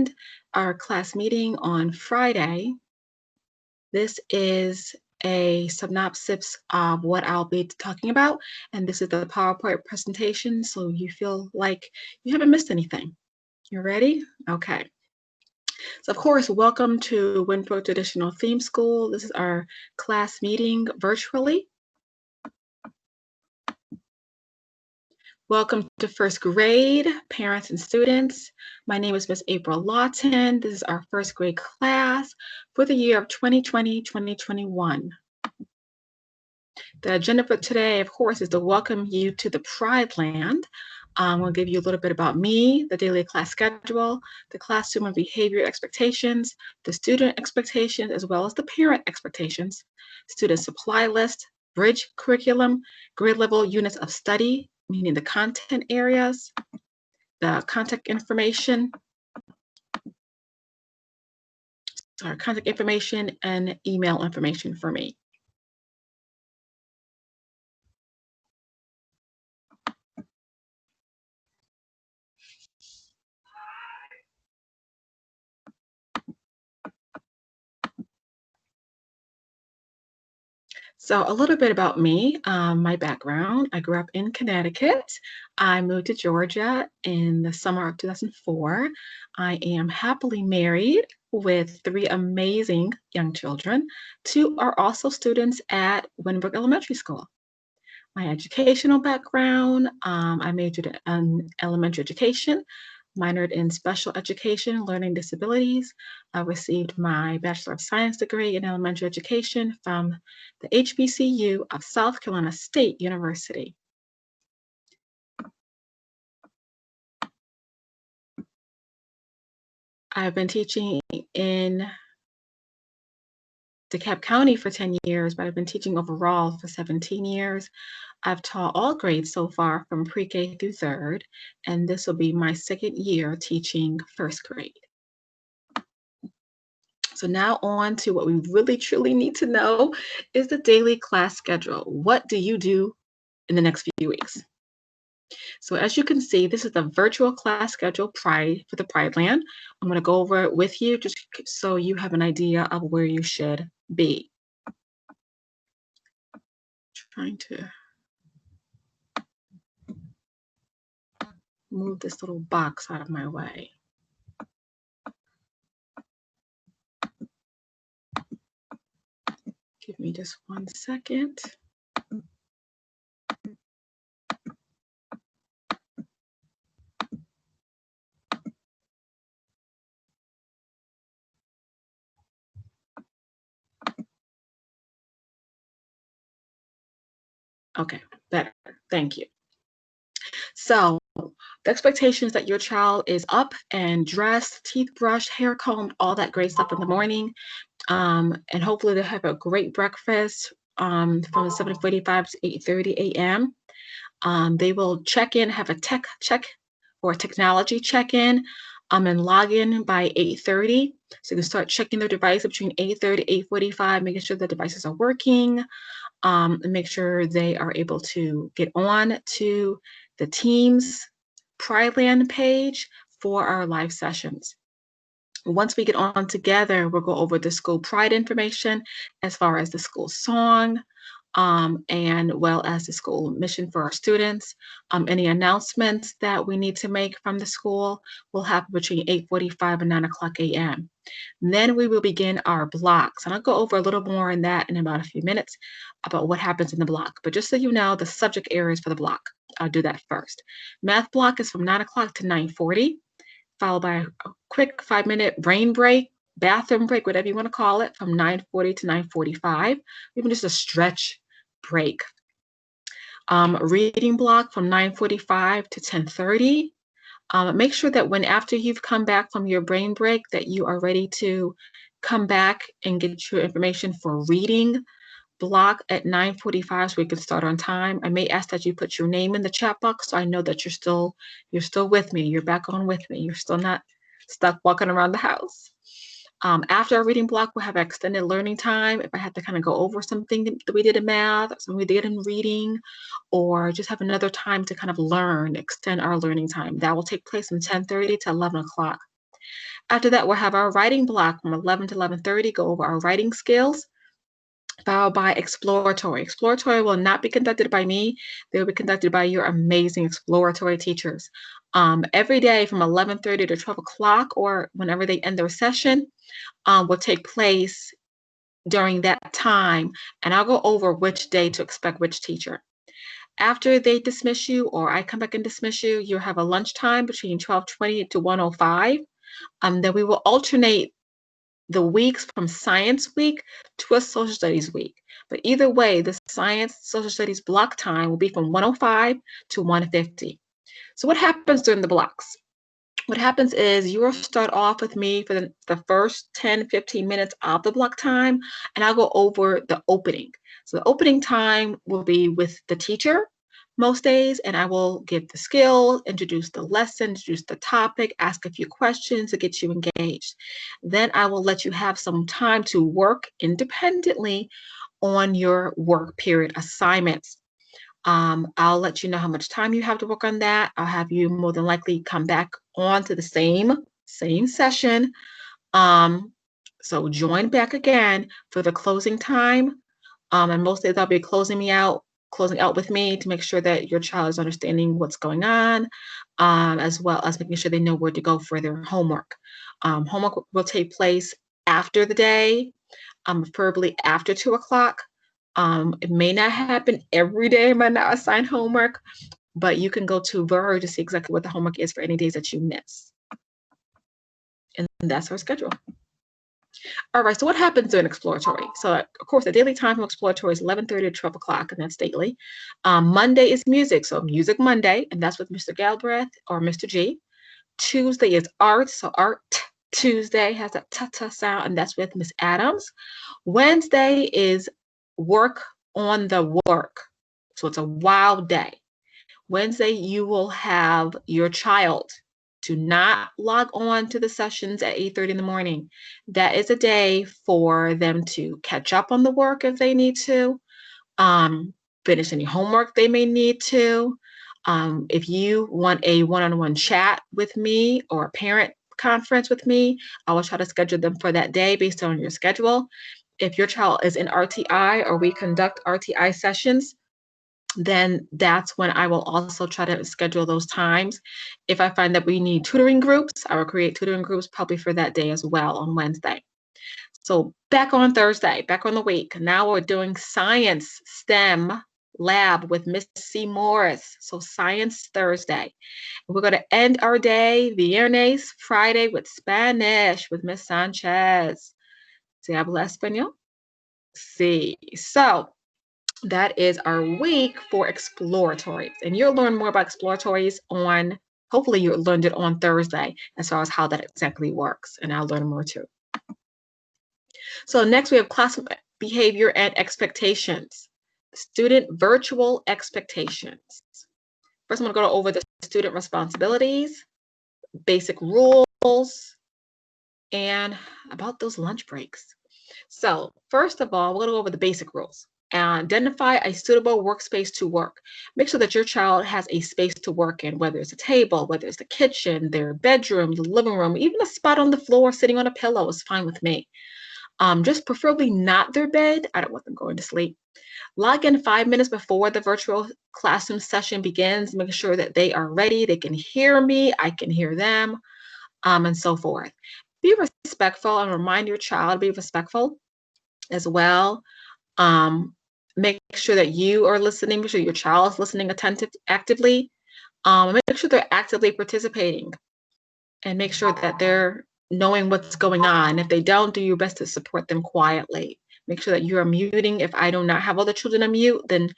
attend our class meeting on Friday. This is a synopsis of what I'll be talking about, and this is the PowerPoint presentation, so you feel like you haven't missed anything. You ready? Okay. So of course, welcome to Winbrook Traditional Theme School. This is our class meeting virtually. Welcome to first grade, parents and students. My name is Miss April Lawton. This is our first grade class for the year of 2020-2021. The agenda for today, of course, is to welcome you to the Pride Land. We'll give you a little bit about me, the daily class schedule, the classroom and behavior expectations, the student expectations, as well as the parent expectations, student supply list, bridge curriculum, grade level units of study, meaning the content areas, the contact information, and email information for me. So a little bit about me, my background. I grew up in Connecticut. I moved to Georgia in the summer of 2004. I am happily married with 3 amazing young children. 2 are also students at Winbrook Elementary School. My educational background, I majored in elementary education, minored in special education, learning disabilities. I received my Bachelor of Science degree in elementary education from the HBCU of South Carolina State University. I've been teaching in DeKalb County for 10 years, but I've been teaching overall for 17 years. I've taught all grades so far from pre-K through 3rd, and this will be my 2nd year teaching 1st grade. So now on to what we really truly need to know is the daily class schedule. What do you do in the next few weeks? So as you can see, this is the virtual class schedule for the Pride Land. I'm going to go over it with you just so you have an idea of where you should be. Trying to move this little box out of my way. Give me just 1 second. Okay, better. Thank you. So the expectation is that your child is up and dressed, teeth brushed, hair combed, all that great stuff in the morning. And hopefully they'll have a great breakfast from 7:45 to 8:30 a.m. They will check in, have a tech check or a technology check-in and log in by 8:30. So you can start checking their device between 8:30 to 8:45, making sure the devices are working, and make sure they are able to get on to the Teams Pride Land page for our live sessions. Once we get on together, we'll go over the school pride information as far as the school song, and well as the school mission for our students. Any announcements that we need to make from the school will happen between 8:45 and 9 o'clock a.m. Then we will begin our blocks. And I'll go over a little more in that in about a few minutes about what happens in the block. But just so you know, the subject areas for the block, I'll do that first. Math block is from 9 o'clock to 9:40, followed by a quick 5-minute brain break, bathroom break, whatever you want to call it, from 9:40 to 9:45, even just a stretch break. Reading block from 9:45 to 10:30. Make sure that after you've come back from your brain break that you are ready to come back and get your information for reading block at 9:45 so we can start on time. I may ask that you put your name in the chat box so I know that you're still with me. You're back on with me. You're still not stuck walking around the house. After our reading block, we'll have extended learning time. If I have to kind of go over something that we did in math, something we did in reading, or just have another time to kind of extend our learning time. That will take place from 10:30 to 11 o'clock. After that, we'll have our writing block from 11 to 11:30, go over our writing skills, followed by exploratory. Exploratory will not be conducted by me. They will be conducted by your amazing exploratory teachers. Every day from 11:30 to 12 o'clock or whenever they end their session will take place during that time, and I'll go over which day to expect which teacher. After they dismiss you or I come back and dismiss you, you'll have a lunchtime between 12:20 to 1:05. Then we will alternate the weeks from science week to a social studies week. But either way, the science social studies block time will be from 1:05 to 1:50. So what happens during the blocks? What happens is you will start off with me for the first 10, 15 minutes of the block time, and I'll go over the opening. So the opening time will be with the teacher most days, and I will give the skill, introduce the lesson, introduce the topic, ask a few questions to get you engaged. Then I will let you have some time to work independently on your work period assignments. I'll let you know how much time you have to work on that. I'll have you more than likely come back on to the same session. So join back again for the closing time. And most days I'll be closing out with me to make sure that your child is understanding what's going on, as well as making sure they know where to go for their homework. Homework will take place after the day, preferably after 2 o'clock. It may not happen every day, might not assign homework, but you can go to Verge to see exactly what the homework is for any days that you miss. And that's our schedule. All right, so what happens during exploratory? So, of course, the daily time from exploratory is 11:30 to 12 o'clock, and that's daily. Monday is music, so Music Monday, and that's with Mr. Galbraith or Mr. G. Tuesday is art, so Art Tuesday has that ta-ta sound, and that's with Miss Adams. Wednesday is work on the work, so it's a wild day. Wednesday, you will have your child to not log on to the sessions at 8:30 in the morning. That is a day for them to catch up on the work if they need to, finish any homework they may need to. If you want a one-on-one chat with me or a parent conference with me, I will try to schedule them for that day based on your schedule. If your child is in RTI or we conduct RTI sessions, then that's when I will also try to schedule those times. If I find that we need tutoring groups, I will create tutoring groups probably for that day as well on Wednesday. So back on Thursday, back on the week. Now we're doing science STEM lab with Miss C. Morris. So Science Thursday. We're going to end our day, Viernes, Friday, with Spanish with Miss Sanchez. ¿Se habla español? Sí. So that is our week for exploratories. And you'll learn more about exploratories on, hopefully you learned it on Thursday as far as how that exactly works. And I'll learn more too. So next we have class behavior and expectations. Student virtual expectations. First, I'm going to go over the student responsibilities, basic rules, and about those lunch breaks. So first of all, we're going to go over the basic rules. Identify a suitable workspace to work. Make sure that your child has a space to work in, whether it's a table, whether it's the kitchen, their bedroom, the living room, even a spot on the floor sitting on a pillow is fine with me. Just preferably not their bed. I don't want them going to sleep. Log in 5 minutes before the virtual classroom session begins, making sure that they are ready, they can hear me, I can hear them, and so forth. Be respectful and remind your child to be respectful as well. Make sure that you are listening, make sure your child is listening actively. Make sure they're actively participating and make sure that they're knowing what's going on. If they don't, do your best to support them quietly. Make sure that you are muting. If I do not have other children on mute, then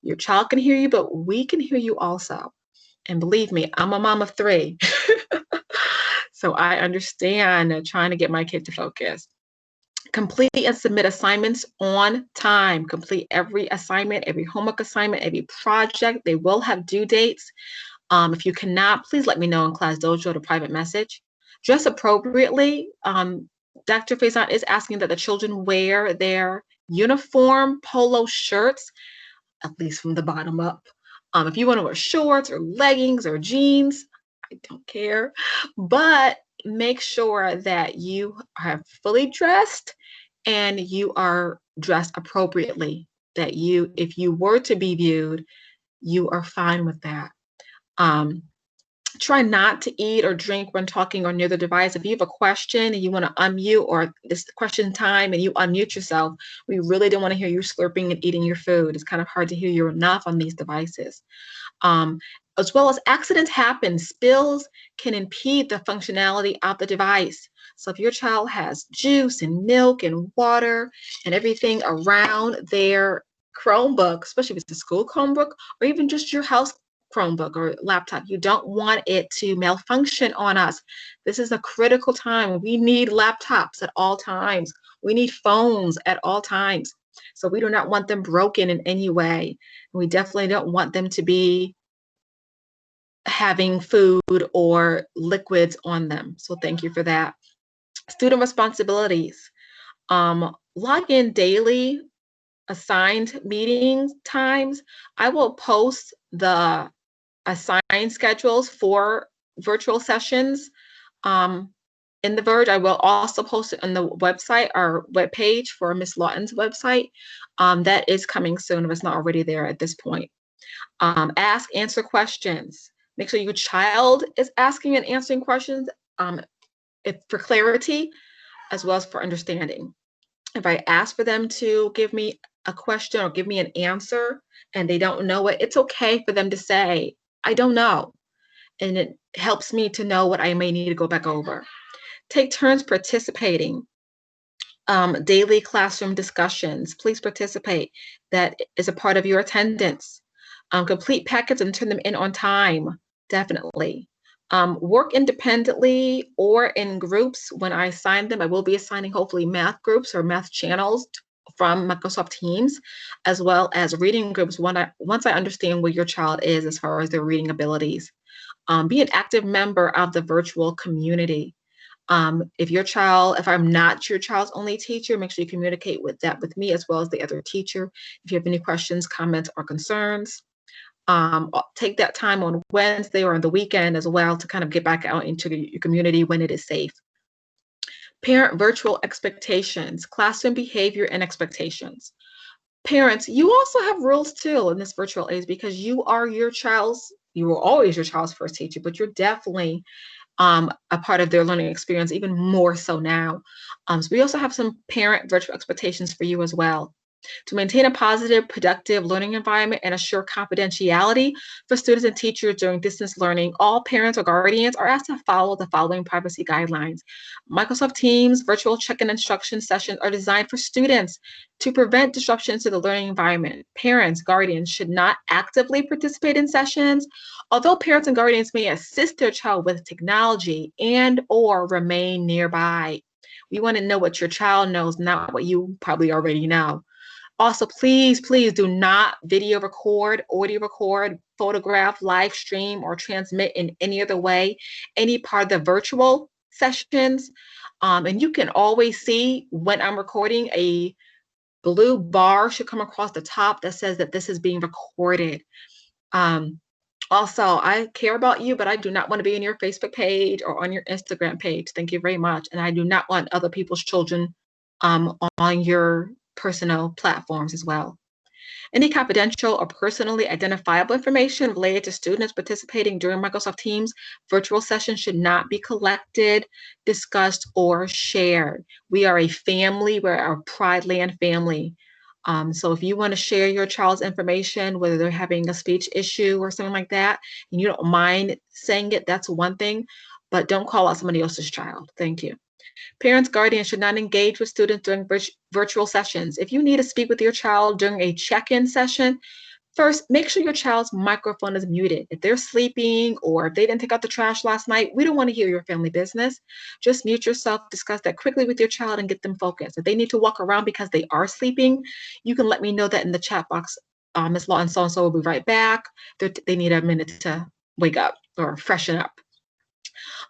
your child can hear you, but we can hear you also. And believe me, I'm a mom of 3. So I understand trying to get my kid to focus. Complete and submit assignments on time. Complete every assignment, every homework assignment, every project. They will have due dates. If you cannot, please let me know in Class Dojo to private message. Dress appropriately. Dr. Faison is asking that the children wear their uniform polo shirts, at least from the bottom up. If you want to wear shorts or leggings or jeans, I don't care. But make sure that you are fully dressed and you are dressed appropriately. That if you were to be viewed, you are fine with that. Um, Try not to eat or drink when talking or near the device. If you have a question and you want to unmute, or this question time and you unmute yourself, we really don't want to hear you slurping and eating your food. It's kind of hard to hear you enough on these devices. Um, as well as accidents happen, spills can impede the functionality of the device. So if your child has juice and milk and water and everything around their Chromebook, especially if it's a school Chromebook or even just your house Chromebook or laptop, you don't want it to malfunction on us. This is a critical time. We need laptops at all times. We need phones at all times. So we do not want them broken in any way. We definitely don't want them to be having food or liquids on them. So thank you for that. Student responsibilities. Log in daily, assigned meeting times. I will post the assigned schedules for virtual sessions in the Verge. I will also post it on the website, our webpage for Miss Lawton's website. That is coming soon if it's not already there at this point. Ask, answer questions. Make sure your child is asking and answering questions for clarity as well as for understanding. If I ask for them to give me a question or give me an answer and they don't know it, it's okay for them to say, I don't know. And it helps me to know what I may need to go back over. Take turns participating. Daily classroom discussions. Please participate. That is a part of your attendance. Complete packets and turn them in on time. Definitely. Work independently or in groups. When I assign them, I will be assigning hopefully math groups or math channels from Microsoft Teams, as well as reading groups once I understand where your child is as far as their reading abilities. Be an active member of the virtual community. If I'm not your child's only teacher, make sure you communicate with me as well as the other teacher. If you have any questions, comments, or concerns, take that time on Wednesday or on the weekend as well to kind of get back out into your community when it is safe. Parent virtual expectations, classroom behavior and expectations. Parents, you also have rules too in this virtual age because you were always your child's first teacher, but you're definitely a part of their learning experience, even more so now. So we also have some parent virtual expectations for you as well. To maintain a positive, productive learning environment and assure confidentiality for students and teachers during distance learning, all parents or guardians are asked to follow the following privacy guidelines. Microsoft Teams virtual check-in instruction sessions are designed for students to prevent disruptions to the learning environment. Parents, guardians should not actively participate in sessions, although parents and guardians may assist their child with technology and or remain nearby. We want to know what your child knows, not what you probably already know. Also, please do not video record, audio record, photograph, live stream, or transmit in any other way any part of the virtual sessions. And you can always see when I'm recording, a blue bar should come across the top that says that this is being recorded. Also, I care about you, but I do not want to be on your Facebook page or on your Instagram page. Thank you very much. And I do not want other people's children on your personal platforms as well. Any confidential or personally identifiable information related to students participating during Microsoft Teams virtual sessions should not be collected, discussed, or shared. We are a family. We're a Pride Land family. So if you want to share your child's information, whether they're having a speech issue or something like that, and you don't mind saying it, that's one thing, but don't call out somebody else's child. Thank you. Parents, guardians should not engage with students during virtual sessions. If you need to speak with your child during a check-in session, first, make sure your child's microphone is muted. If they're sleeping or if they didn't take out the trash last night, we don't want to hear your family business. Just mute yourself, discuss that quickly with your child, and get them focused. If they need to walk around because they are sleeping, you can let me know that in the chat box. Ms. Lawton so-and-so will be right back. They need a minute to wake up or freshen up.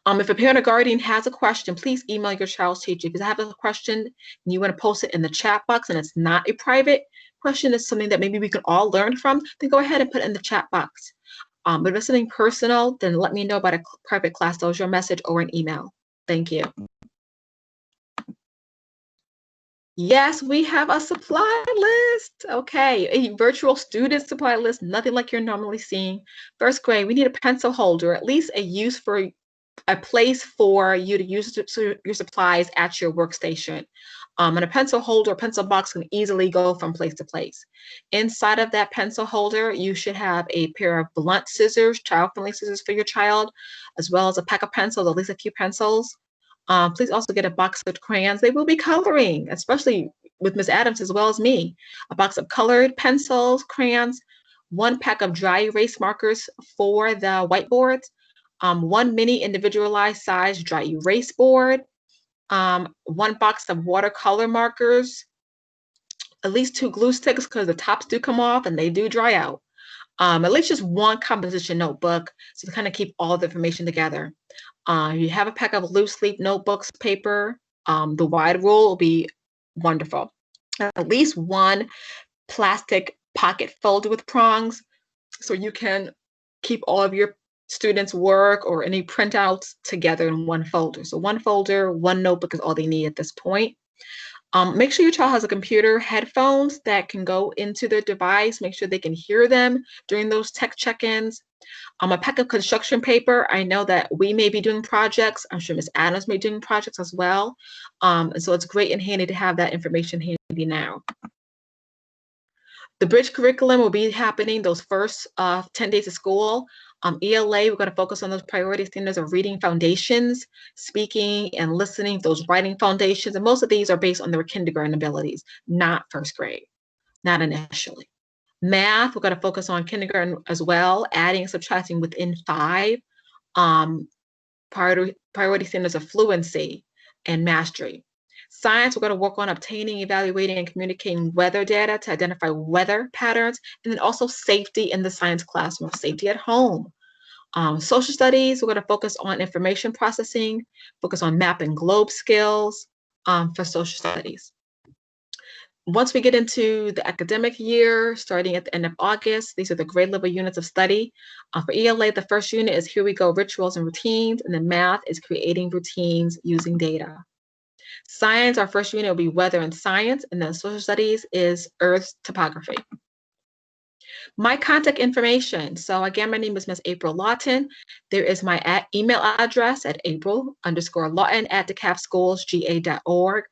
If a parent or guardian has a question, please email your child's teacher. If you have a question and you want to post it in the chat box and it's not a private question, it's something that maybe we can all learn from, then go ahead and put it in the chat box. But if it's something personal, then let me know about a private class dojo message or an email. Thank you. Yes, we have a supply list. Okay, a virtual student supply list, nothing like you're normally seeing. First grade, we need a pencil holder, at least a place for you to use your supplies at your workstation. And a pencil holder, pencil box can easily go from place to place. Inside of that pencil holder, you should have a pair of blunt scissors, child-friendly scissors for your child, as well as a pack of pencils, at least a few pencils. Please also get a box of crayons. They will be coloring, especially with Miss Adams as well as me. A box of colored pencils, crayons, one pack of dry erase markers for the whiteboards, one mini individualized size dry erase board, one box of watercolor markers, at least 2 glue sticks because the tops do come off and they do dry out. At least just one composition notebook so to kind of keep all the information together. You have a pack of loose leaf notebooks, paper. The wide rule will be wonderful. At least one plastic pocket folder with prongs so you can keep all of your students' work or any printouts together in one folder. So one folder, one notebook is all they need at this point. Make sure your child has a computer, headphones that can go into their device. Make sure they can hear them during those tech check-ins. A pack of construction paper. I know that we may be doing projects. I'm sure Miss Adams may be doing projects as well. And so it's great and handy to have that information handy now. The bridge curriculum will be happening those first 10 days of school. ELA, we're going to focus on those priority standards of reading foundations, speaking and listening, those writing foundations. And most of these are based on their kindergarten abilities, not first grade, not initially. Math, we're going to focus on kindergarten as well, adding and subtracting within 5. Priority standards of fluency and mastery. Science, we're going to work on obtaining, evaluating, and communicating weather data to identify weather patterns, and then also safety in the science classroom, safety at home. Social studies, we're going to focus on information processing, focus on map and globe skills for social studies. Once we get into the academic year, starting at the end of August, these are the grade level units of study. For ELA, the first unit is Here We Go, Rituals and Routines, and then math is Creating Routines Using Data. Science, our first unit will be Weather and Science, and then Social Studies is Earth Topography. My contact information. So again, my name is Miss April Lawton. There is my email address at april_lawton@decafschoolsga.org.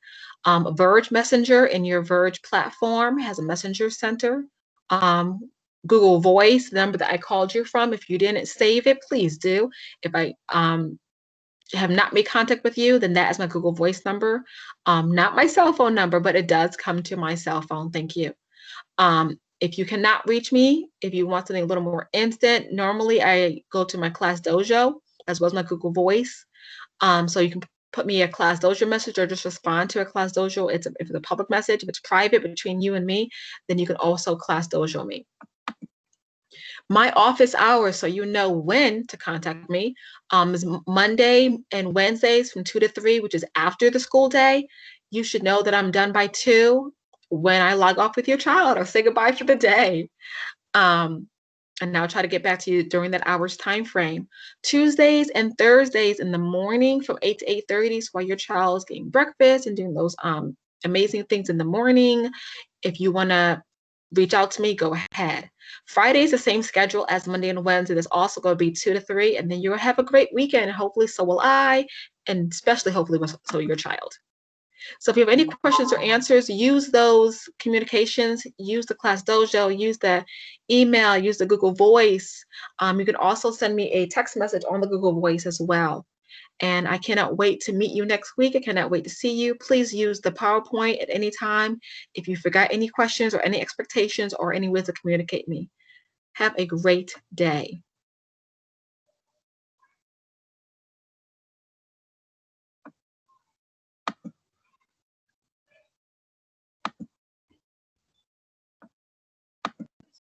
Verge Messenger in your Verge platform has a messenger center. Google Voice, the number that I called you from, if you didn't save it, please do. If I have not made contact with you, then that is my Google Voice number. Not my cell phone number, but it does come to my cell phone. Thank you. If you cannot reach me, if you want something a little more instant, normally I go to my Class Dojo as well as my Google Voice. So you can put me a Class Dojo message or just respond to a Class Dojo. If it's a public message, if it's private between you and me, then you can also Class Dojo me. My office hours, so you know when to contact me, is Monday and Wednesdays from 2 to 3, which is after the school day. You should know that I'm done by 2 when I log off with your child or say goodbye for the day. And I'll try to get back to you during that hour's time frame. Tuesdays and Thursdays in the morning from 8 to 8:30 is while your child is getting breakfast and doing those amazing things in the morning. If you want to reach out to me, go ahead. Friday's the same schedule as Monday and Wednesday. There's also going to be 2 to 3, and then you'll have a great weekend. Hopefully, so will I, and especially hopefully so will your child. So if you have any questions or answers, use those communications, use the Class Dojo, use the email, use the Google Voice. You can also send me a text message on the Google Voice as well. And I cannot wait to meet you next week. I cannot wait to see you. Please use the PowerPoint at any time. If you forgot any questions or any expectations or any ways to communicate me. Have a great day.